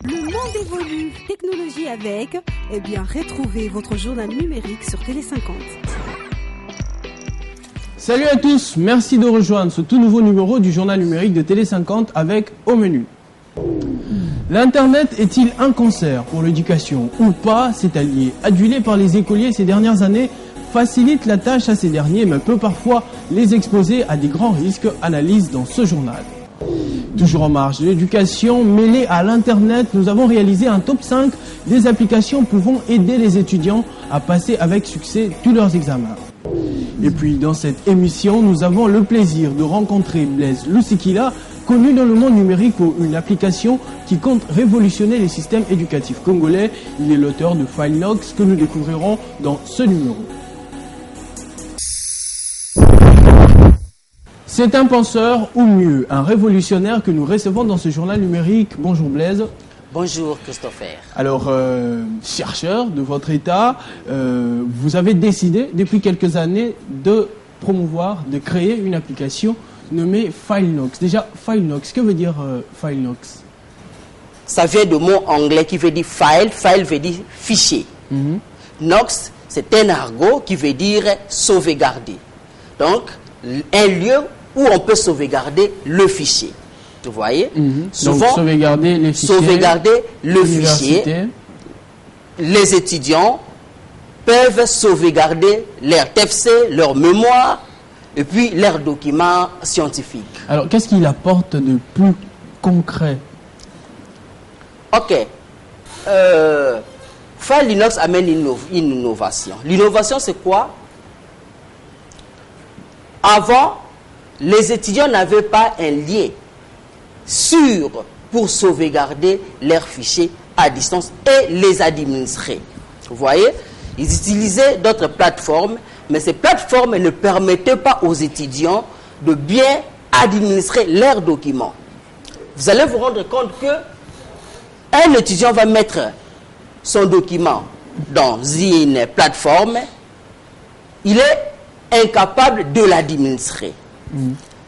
Le monde évolue, technologie avec, eh bien retrouvez votre journal numérique sur Télé 50. Salut à tous, merci de rejoindre ce tout nouveau numéro du journal numérique de Télé 50 avec au menu. L'Internet est-il un cancer pour l'éducation ou pas? C'est allié. Adulé par les écoliers ces dernières années, facilite la tâche à ces derniers mais peut parfois les exposer à des grands risques, analyse dans ce journal. Toujours en marge de l'éducation mêlée à l'Internet, nous avons réalisé un top 5 des applications pouvant aider les étudiants à passer avec succès tous leurs examens. Et puis dans cette émission, nous avons le plaisir de rencontrer Blaise Lusikila, connu dans le monde numérique pour une application qui compte révolutionner les systèmes éducatifs congolais. Il est l'auteur de FileNox que nous découvrirons dans ce numéro. C'est un penseur, ou mieux, un révolutionnaire que nous recevons dans ce journal numérique. Bonjour Blaise. Bonjour Christopher. Alors, chercheur de votre état, vous avez décidé depuis quelques années de promouvoir, de créer une application nommée FileNox. Déjà, FileNox, que veut dire FileNox? Ça vient de mot anglais qui veut dire file, file veut dire fichier. Nox, c'est un argot qui veut dire sauvegarder. Donc, un lieu où on peut sauvegarder le fichier. Vous voyez? Souvent, donc, sauvegarder les fichiers. Sauvegarder le fichier. Les étudiants peuvent sauvegarder leur TFC, leur mémoire et puis leurs documents scientifiques. Alors, qu'est-ce qu'il apporte de plus concret? Ok. FileNox amène une innovation. L'innovation, c'est quoi? Avant, les étudiants n'avaient pas un lien sûr pour sauvegarder leurs fichiers à distance et les administrer. Vous voyez? Ils utilisaient d'autres plateformes, mais ces plateformes ne permettaient pas aux étudiants de bien administrer leurs documents. Vous allez vous rendre compte que un étudiant va mettre son document dans une plateforme, il est incapable de l'administrer.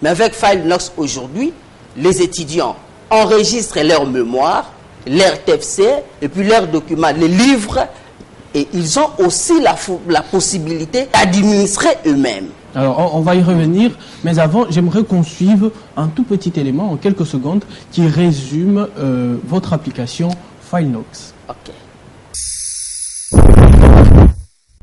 Mais avec FileNox aujourd'hui, les étudiants enregistrent leur mémoire, leur TFC et puis leurs documents, les livres, et ils ont aussi la possibilité d'administrer eux-mêmes. Alors, on va y revenir, mais avant, j'aimerais qu'on suive un tout petit élément en quelques secondes qui résume votre application FileNox. Ok.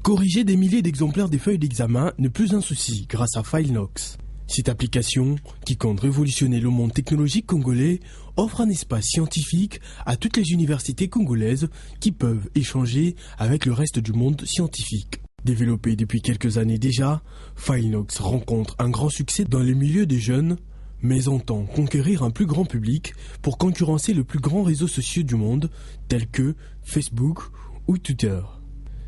Corriger des milliers d'exemplaires des feuilles d'examen n'est plus un souci grâce à FileNox. Cette application, qui compte révolutionner le monde technologique congolais, offre un espace scientifique à toutes les universités congolaises qui peuvent échanger avec le reste du monde scientifique. Développé depuis quelques années déjà, FileNox rencontre un grand succès dans les milieux des jeunes, mais entend conquérir un plus grand public pour concurrencer le plus grand réseau social du monde, tel que Facebook ou Twitter.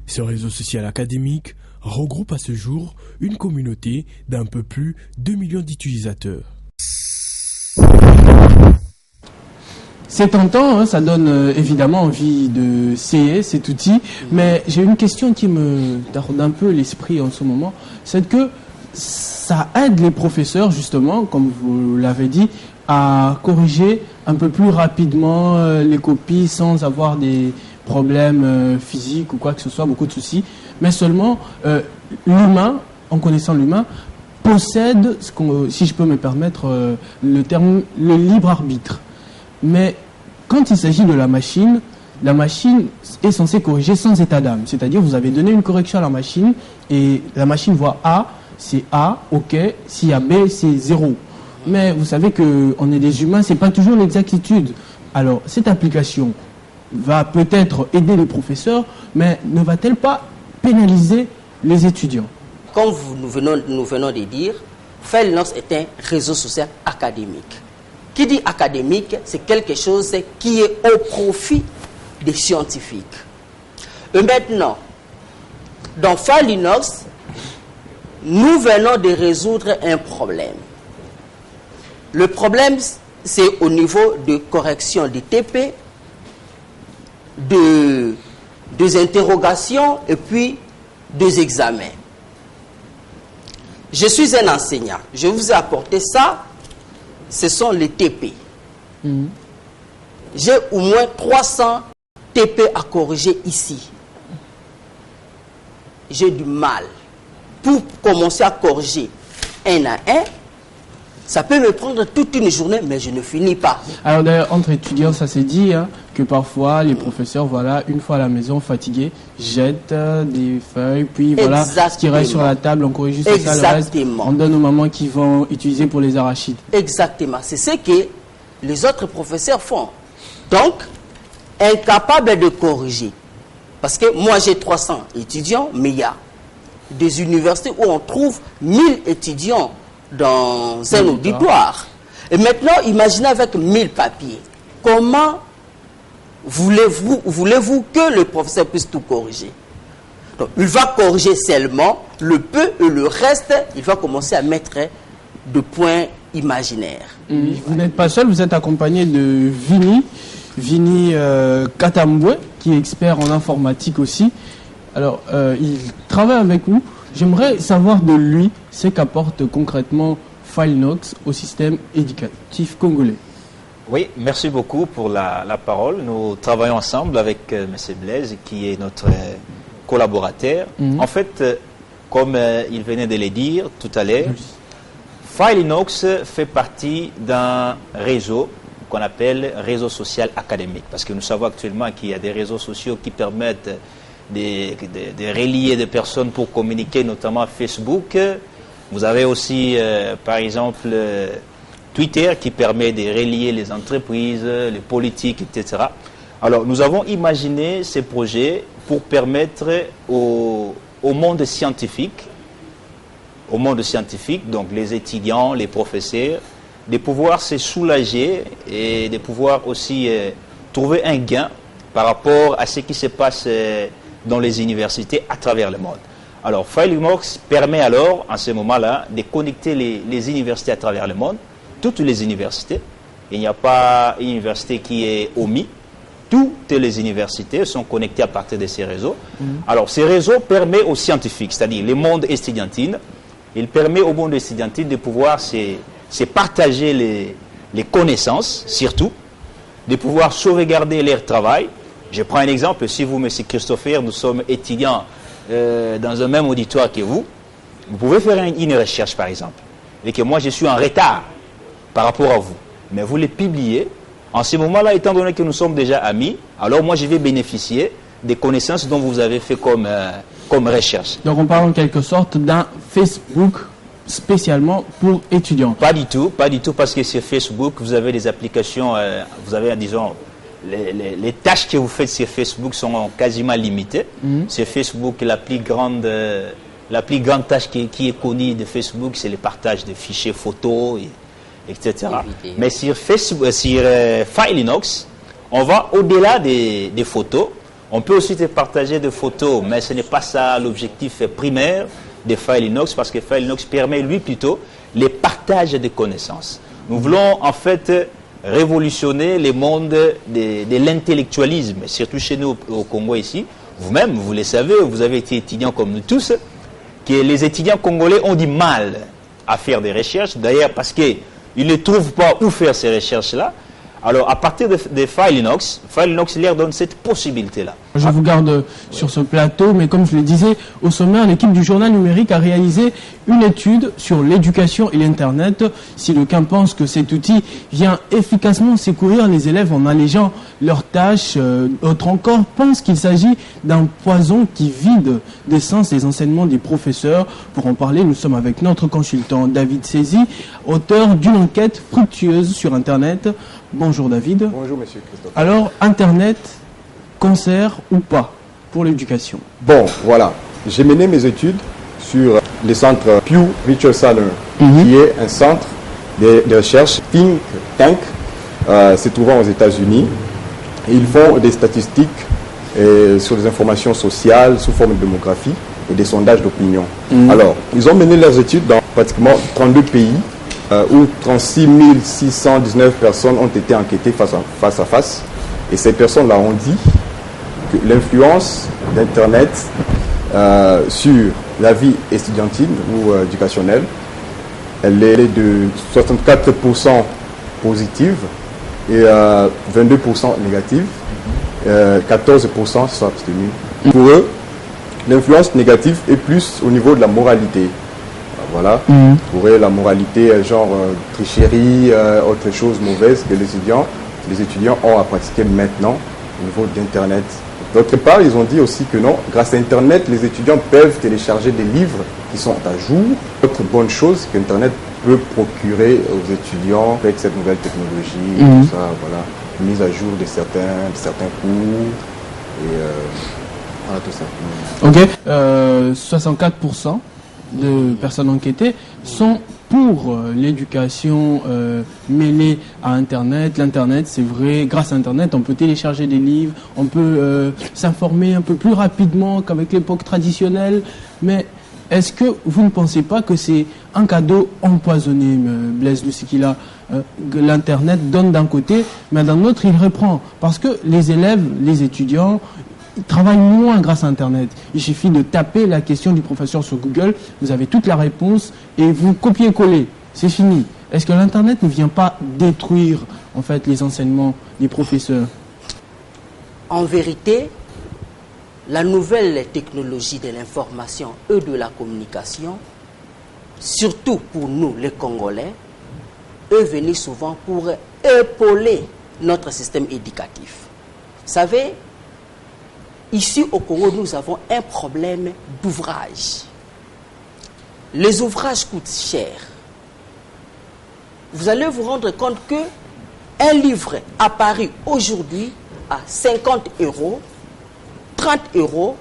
Ce réseau social académique regroupe à ce jour une communauté d'un peu plus de 2 millions d'utilisateurs. C'est tentant, hein, ça donne évidemment envie d'essayer cet outil, mais j'ai une question qui me taraude un peu l'esprit en ce moment, c'est que ça aide les professeurs justement, comme vous l'avez dit, à corriger un peu plus rapidement les copies sans avoir des problèmes physiques ou quoi que ce soit, beaucoup de soucis, mais seulement l'humain, en connaissant l'humain, possède, si je peux me permettre le terme, le libre arbitre. Mais quand il s'agit de la machine est censée corriger sans état d'âme. C'est-à-dire, vous avez donné une correction à la machine et la machine voit A, c'est A, ok, s'il y a B, c'est 0. Mais vous savez qu'on est des humains, c'est pas toujours l'exactitude. Alors, cette application va peut-être aider les professeurs, mais ne va-t-elle pas pénaliser les étudiants? Comme nous venons de dire, FileNox est un réseau social académique. Qui dit académique, c'est quelque chose qui est au profit des scientifiques. Et maintenant, dans FileNox, nous venons de résoudre un problème. Le problème, c'est au niveau de correction des TP, des interrogations et puis des examens. Je suis un enseignant. Je vous ai apporté ça. Ce sont les TP. j'ai au moins 300 TP à corriger ici. J'ai du mal. Pour commencer à corriger un à un, ça peut me prendre toute une journée, mais je ne finis pas. Alors d'ailleurs, entre étudiants, ça s'est dit que parfois les professeurs, voilà, une fois à la maison, fatigués, jettent des feuilles, puis voilà, ce qui reste sur la table, on corrige juste ça, le reste, on donne aux mamans qui vont utiliser pour les arachides. Exactement, c'est ce que les autres professeurs font. Donc, incapables de corriger. Parce que moi j'ai 300 étudiants, mais il y a des universités où on trouve 1000 étudiants dans un auditoire. Et maintenant, imaginez avec 1000 papiers. Comment voulez-vous que le professeur puisse tout corriger? Donc, il va corriger seulement le peu et le reste, il va commencer à mettre de points imaginaires. Vous n'êtes pas seul, vous êtes accompagné de Vini Katambwe, qui est expert en informatique aussi. Alors, il travaille avec nous. J'aimerais savoir de lui ce qu'apporte concrètement FileNox au système éducatif congolais. Oui, merci beaucoup pour la parole. Nous travaillons ensemble avec M. Blaise, qui est notre collaborateur. En fait, comme il venait de le dire tout à l'heure, FileNox fait partie d'un réseau qu'on appelle réseau social académique. Parce que nous savons actuellement qu'il y a des réseaux sociaux qui permettent de relier des personnes pour communiquer, notamment Facebook. Vous avez aussi, par exemple, Twitter qui permet de relier les entreprises, les politiques, etc. Alors, nous avons imaginé ces projets pour permettre au monde scientifique, donc les étudiants, les professeurs, de pouvoir se soulager et de pouvoir aussi trouver un gain par rapport à ce qui se passe dans les universités à travers le monde. Alors, FileNox permet alors, en ce moment-là, de connecter les universités à travers le monde, toutes les universités. Il n'y a pas une université qui est omise. Toutes les universités sont connectées à partir de ces réseaux. Alors, ces réseaux permettent aux scientifiques, c'est-à-dire le monde estudiantin, il permet au monde estudiantin de pouvoir se partager les connaissances, surtout, de pouvoir sauvegarder leur travail. Je prends un exemple, si vous, M. Christopher, nous sommes étudiants dans un même auditoire que vous pouvez faire une recherche, par exemple, et que moi, je suis en retard par rapport à vous. Mais vous les publiez. En ce moment-là, étant donné que nous sommes déjà amis, alors moi, je vais bénéficier des connaissances dont vous avez fait comme recherche. Donc, on parle en quelque sorte d'un Facebook spécialement pour étudiants. Pas du tout, parce que sur Facebook, vous avez des applications, vous avez, disons, les tâches que vous faites sur Facebook sont quasiment limitées. Sur Facebook, la plus grande tâche qui est connue de Facebook, c'est le partage de fichiers photos, etc. Mais sur FileNox, on va au-delà des photos. On peut aussi te partager des photos, mais ce n'est pas ça l'objectif primaire de FileNox, parce que FileNox permet, lui, plutôt, les partages de connaissances. Nous voulons, en fait, révolutionner le monde de l'intellectualisme, surtout chez nous au Congo ici. Vous-même, vous le savez, vous avez été étudiants comme nous tous, que les étudiants congolais ont du mal à faire des recherches, d'ailleurs parce qu'ils ne trouvent pas où faire ces recherches-là. Alors, à partir de FileNox leur donne cette possibilité-là. Je vous garde sur ce plateau, mais comme je le disais, au sommaire, l'équipe du journal numérique a réalisé une étude sur l'éducation et l'Internet. Si d'aucuns pense que cet outil vient efficacement secourir les élèves en allégeant leurs tâches, d'autres encore pensent qu'il s'agit d'un poison qui vide d'essence les enseignements des professeurs. Pour en parler, nous sommes avec notre consultant David Sezi, auteur d'une enquête fructueuse sur Internet. Bonjour David. Bonjour Monsieur Christophe. Alors, Internet, cancer ou pas pour l'éducation? Bon, voilà. J'ai mené mes études sur le centre Pew Research Center, qui est un centre de recherche think tank se trouvant aux États-Unis. Ils font des statistiques sur les informations sociales sous forme de démographie et des sondages d'opinion. Alors, ils ont mené leurs études dans pratiquement 32 pays où 36 619 personnes ont été enquêtées face à face. Et ces personnes-là ont dit que l'influence d'Internet sur la vie estudiantine ou éducationnelle, elle est de 64% positive et 22% négative, 14% se sont abstenus. Pour eux, l'influence négative est plus au niveau de la moralité. Voilà. Pour eux, la moralité, genre tricherie, autre chose mauvaise que les étudiants ont à pratiquer maintenant au niveau d'Internet. D'autre part, ils ont dit aussi que non, grâce à Internet, les étudiants peuvent télécharger des livres qui sont à jour. Autre bonne chose qu'Internet peut procurer aux étudiants avec cette nouvelle technologie, tout ça, voilà, mise à jour de certains cours et voilà tout ça. Ok. 64% de personnes enquêtées sont pour l'éducation mêlée à Internet. L'Internet, c'est vrai, grâce à Internet, on peut télécharger des livres, on peut s'informer un peu plus rapidement qu'avec l'époque traditionnelle. Mais est-ce que vous ne pensez pas que c'est un cadeau empoisonné, Blaise Lusikila? L'Internet donne d'un côté, mais d'un autre, il reprend. Parce que les élèves, les étudiants, ils travaillent moins grâce à Internet. Il suffit de taper la question du professeur sur Google, vous avez toute la réponse et vous copiez-collez. C'est fini. Est-ce que l'Internet ne vient pas détruire en fait les enseignements des professeurs? En vérité, la nouvelle technologie de l'information et de la communication, surtout pour nous les Congolais, est venue souvent pour épauler notre système éducatif. Vous savez, ici au Congo, nous avons un problème d'ouvrage. Les ouvrages coûtent cher. Vous allez vous rendre compte que un livre à Paris aujourd'hui à 50 €, 30 €,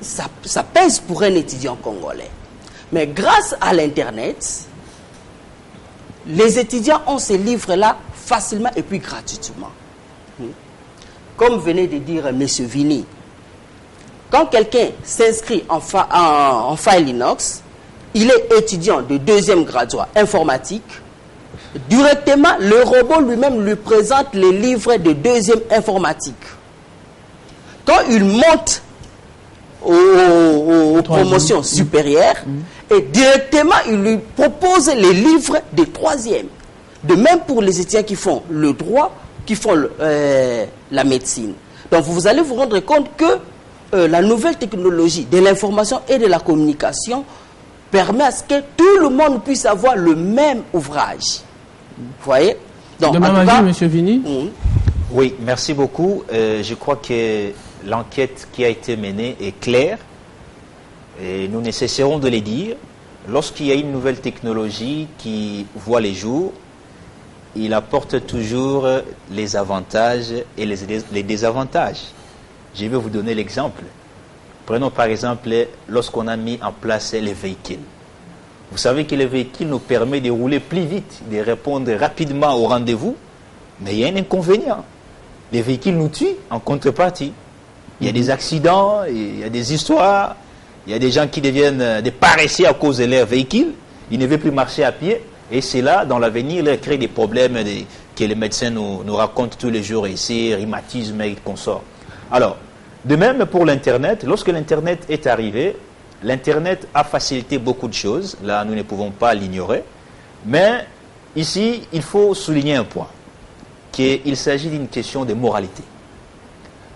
ça pèse pour un étudiant congolais. Mais grâce à l'Internet, les étudiants ont ces livres-là facilement et puis gratuitement. Comme venait de dire M. Vini, quand quelqu'un s'inscrit en Failinox, il est étudiant de 2e graduat informatique, directement le robot lui-même lui présente les livres de 2e informatique. Quand il monte aux promotions supérieures, et directement il lui propose les livres de 3e. De même pour les étudiants qui font le droit, qui font la médecine. Donc vous allez vous rendre compte que la nouvelle technologie de l'information et de la communication permet à ce que tout le monde puisse avoir le même ouvrage. Vous voyez? Donc, de même avis, M. Vini? Oui, merci beaucoup. Je crois que l'enquête qui a été menée est claire et nous ne cesserons de le dire. Lorsqu'il y a une nouvelle technologie qui voit les jours, il apporte toujours les avantages et les désavantages. Je vais vous donner l'exemple. Prenons par exemple lorsqu'on a mis en place les véhicules. Vous savez que les véhicules nous permettent de rouler plus vite, de répondre rapidement au rendez-vous, mais il y a un inconvénient. Les véhicules nous tuent en contrepartie. Il y a des accidents, il y a des histoires, il y a des gens qui deviennent des paresseux à cause de leur véhicule, ils ne veulent plus marcher à pied. Et c'est là, dans l'avenir, il crée des problèmes que les médecins nous racontent tous les jours ici, rhumatisme et consorts. Alors, de même pour l'Internet, lorsque l'Internet est arrivé, l'Internet a facilité beaucoup de choses. Là, nous ne pouvons pas l'ignorer. Mais ici, il faut souligner un point, qu'il s'agit d'une question de moralité.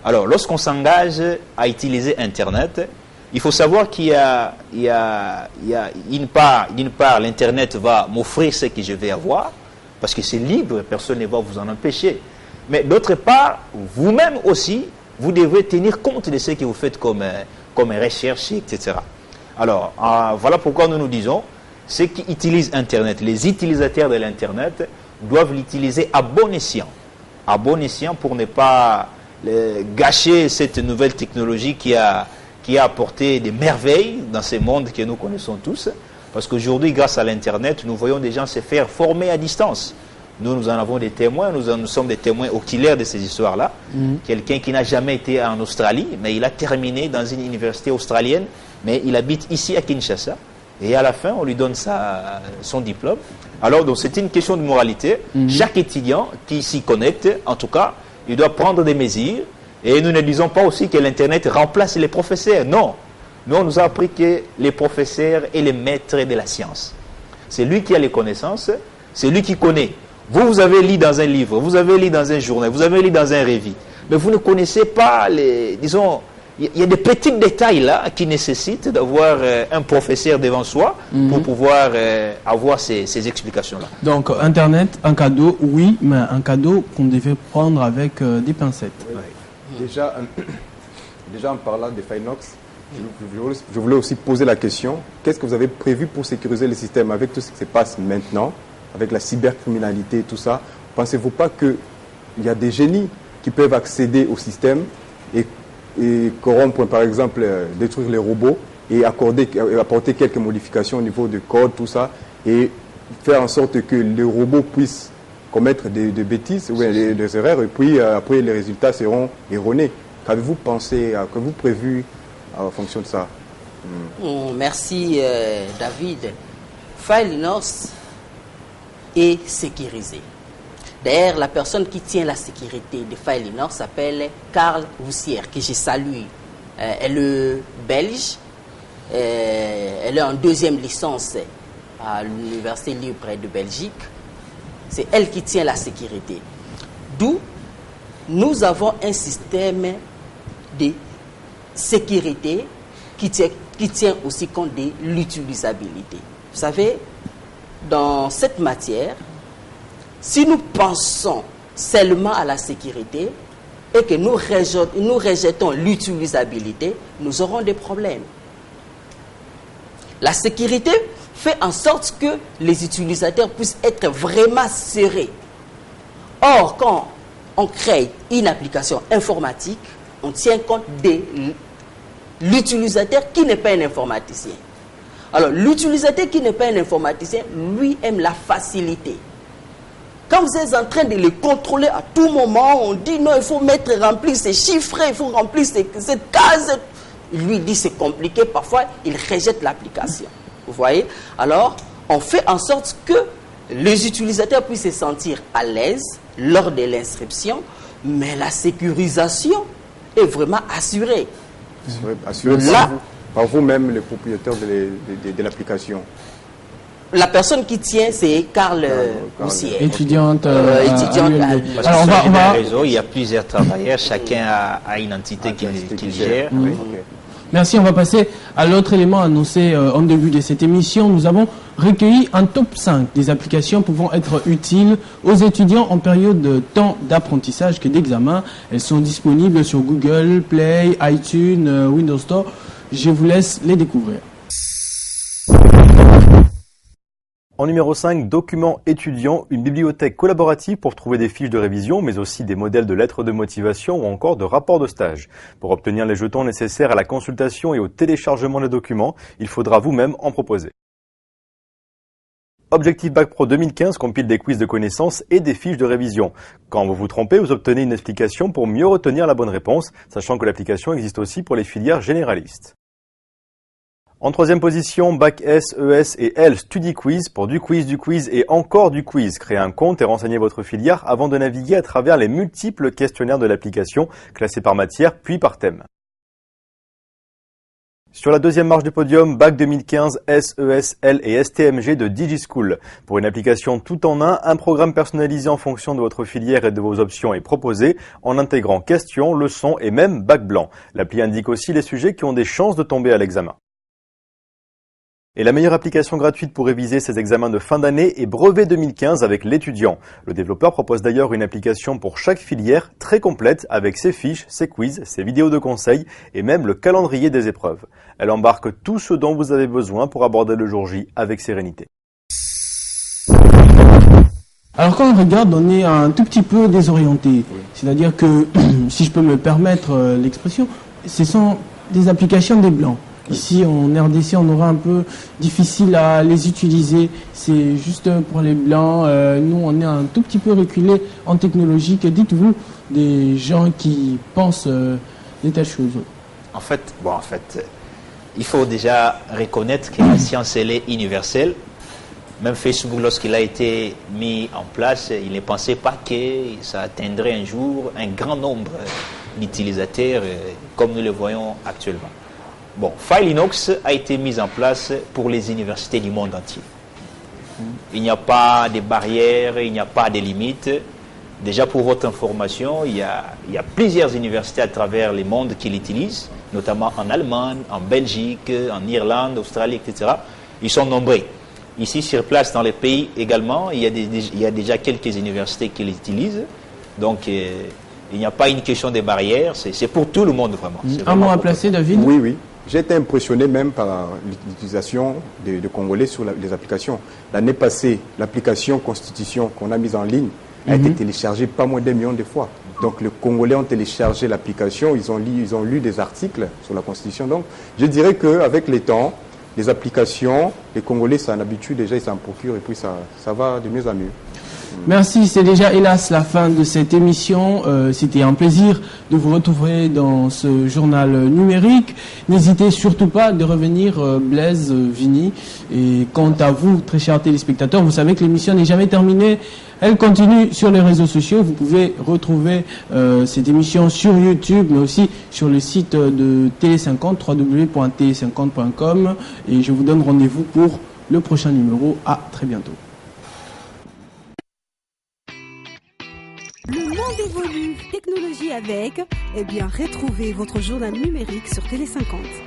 Alors, lorsqu'on s'engage à utiliser Internet, il faut savoir qu'il y a d'une part, l'Internet va m'offrir ce que je vais avoir, parce que c'est libre, personne ne va vous en empêcher. Mais d'autre part, vous-même aussi, vous devez tenir compte de ce que vous faites comme recherche, etc. Alors, voilà pourquoi nous disons, ceux qui utilisent Internet, les utilisateurs de l'Internet, doivent l'utiliser à bon escient. À bon escient pour ne pas gâcher cette nouvelle technologie qui a apporté des merveilles dans ce monde que nous connaissons tous. Parce qu'aujourd'hui, grâce à l'Internet, nous voyons des gens se faire former à distance. Nous en avons des témoins, nous sommes des témoins oculaires de ces histoires-là. Quelqu'un qui n'a jamais été en Australie, mais il a terminé dans une université australienne, mais il habite ici à Kinshasa. Et à la fin, on lui donne son diplôme. Alors, donc, c'est une question de moralité. Chaque étudiant qui s'y connecte, en tout cas, il doit prendre des mesures. Et nous ne disons pas aussi que l'Internet remplace les professeurs. Non. Nous, on nous a appris que les professeurs et les maîtres de la science. C'est lui qui a les connaissances, c'est lui qui connaît Vous avez lu dans un livre, vous avez lu dans un journal, vous avez lu dans un récit, mais vous ne connaissez pas les... Disons, il y a des petits détails là qui nécessitent d'avoir un professeur devant soi pour pouvoir avoir ces explications-là. Donc, Internet, un cadeau, oui, mais un cadeau qu'on devait prendre avec des pincettes. Oui. Déjà, en parlant des Filenox, je voulais aussi poser la question, qu'est-ce que vous avez prévu pour sécuriser le système avec tout ce qui se passe maintenant, avec la cybercriminalité et tout ça? Pensez-vous pas qu'il y a des génies qui peuvent accéder au système et corrompre, par exemple, détruire les robots et apporter quelques modifications au niveau du code, tout ça, et faire en sorte que les robots puissent commettre des bêtises ou des erreurs, et puis après les résultats seront erronés. Qu'avez-vous pensé, qu'avez-vous prévu en fonction de ça? Merci David. Fileinox est sécurisé. D'ailleurs, la personne qui tient la sécurité de Fileinox s'appelle Karl Roussière, que je salue. Elle est belge. Elle est en 2e licence à l'Université libre de Belgique. C'est elle qui tient la sécurité. D'où nous avons un système de sécurité qui tient aussi compte de l'utilisabilité. Vous savez, dans cette matière, si nous pensons seulement à la sécurité et que nous rejetons l'utilisabilité, nous aurons des problèmes. La sécurité fait en sorte que les utilisateurs puissent être vraiment serrés. Or, quand on crée une application informatique, on tient compte de l'utilisateur qui n'est pas un informaticien. Alors, l'utilisateur qui n'est pas un informaticien, lui, aime la facilité. Quand vous êtes en train de le contrôler à tout moment, on dit non, il faut remplir ces chiffres, il faut remplir cette case. Il lui dit c'est compliqué, parfois il rejette l'application. Vous voyez? Alors, on fait en sorte que les utilisateurs puissent se sentir à l'aise lors de l'inscription, mais la sécurisation est vraiment assurée. Assurée par vous-même, les propriétaires de l'application. La personne qui tient, c'est Karl Roussière. Étudiante. Alors, on va... réseau, il y a plusieurs travailleurs, chacun a une entité qu'il gère. Merci, on va passer à l'autre élément annoncé en début de cette émission. Nous avons recueilli un top 5 des applications pouvant être utiles aux étudiants en période de temps d'apprentissage que d'examen. Elles sont disponibles sur Google Play, iTunes, Windows Store. Je vous laisse les découvrir. En numéro 5, documents étudiants, une bibliothèque collaborative pour trouver des fiches de révision, mais aussi des modèles de lettres de motivation ou encore de rapports de stage. Pour obtenir les jetons nécessaires à la consultation et au téléchargement des documents, il faudra vous-même en proposer. Objectif Bac Pro 2015 compile des quiz de connaissances et des fiches de révision. Quand vous vous trompez, vous obtenez une explication pour mieux retenir la bonne réponse, sachant que l'application existe aussi pour les filières généralistes. En 3e position, Bac S, ES et L Study Quiz pour du quiz et encore du quiz. Créez un compte et renseignez votre filière avant de naviguer à travers les multiples questionnaires de l'application, classés par matière puis par thème. Sur la 2e marche du podium, Bac 2015, S, ES, L et STMG de DigiSchool. Pour une application tout en un programme personnalisé en fonction de votre filière et de vos options est proposé en intégrant questions, leçons et même bac blanc. L'appli indique aussi les sujets qui ont des chances de tomber à l'examen. Et la meilleure application gratuite pour réviser ces examens de fin d'année est Brevet 2015 avec l'étudiant. Le développeur propose d'ailleurs une application pour chaque filière très complète avec ses fiches, ses quiz, ses vidéos de conseils et même le calendrier des épreuves. Elle embarque tout ce dont vous avez besoin pour aborder le jour J avec sérénité. Alors quand on regarde, on est un tout petit peu désorienté. Oui. C'est-à-dire que, si je peux me permettre l'expression, ce sont des applications des blancs. Ici, en RDC, on aura un peu difficile à les utiliser. C'est juste pour les blancs. Nous, on est un tout petit peu reculé en technologie. Que dites-vous des gens qui pensent de telles choses? En fait, il faut déjà reconnaître que la science, elle est universelle. Même Facebook, lorsqu'il a été mis en place, il ne pensait pas que ça atteindrait un jour un grand nombre d'utilisateurs comme nous le voyons actuellement. Bon, Fileinox a été mis en place pour les universités du monde entier. il n'y a pas de barrières, il n'y a pas de limites. Déjà pour votre information, il y a plusieurs universités à travers le monde qui l'utilisent, notamment en Allemagne, en Belgique, en Irlande, Australie, etc. Ils sont nombreux. Ici, sur place, dans les pays également, il y a déjà quelques universités qui l'utilisent. Donc, il n'y a pas une question de barrières, c'est pour tout le monde vraiment. Un mot à placer, David? Oui, oui. J'ai été impressionné même par l'utilisation de Congolais sur les applications. L'année passée, l'application Constitution qu'on a mise en ligne a été téléchargée pas moins d'1 million de fois. Donc les Congolais ont téléchargé l'application, ils ont lu des articles sur la Constitution. Donc je dirais qu'avec les temps, les applications, les Congolais s'en habituent déjà, ils s'en procurent et puis ça va de mieux en mieux. Merci, c'est déjà hélas la fin de cette émission. C'était un plaisir de vous retrouver dans ce journal numérique. N'hésitez surtout pas de revenir, Blaise, Vini. Et quant à vous, très chers téléspectateurs, vous savez que l'émission n'est jamais terminée. Elle continue sur les réseaux sociaux. Vous pouvez retrouver cette émission sur YouTube, mais aussi sur le site de Télé50, www.tele50.com. Et je vous donne rendez-vous pour le prochain numéro. À très bientôt. Le monde évolue, technologie avec, eh bien retrouvez votre journal numérique sur Télé50.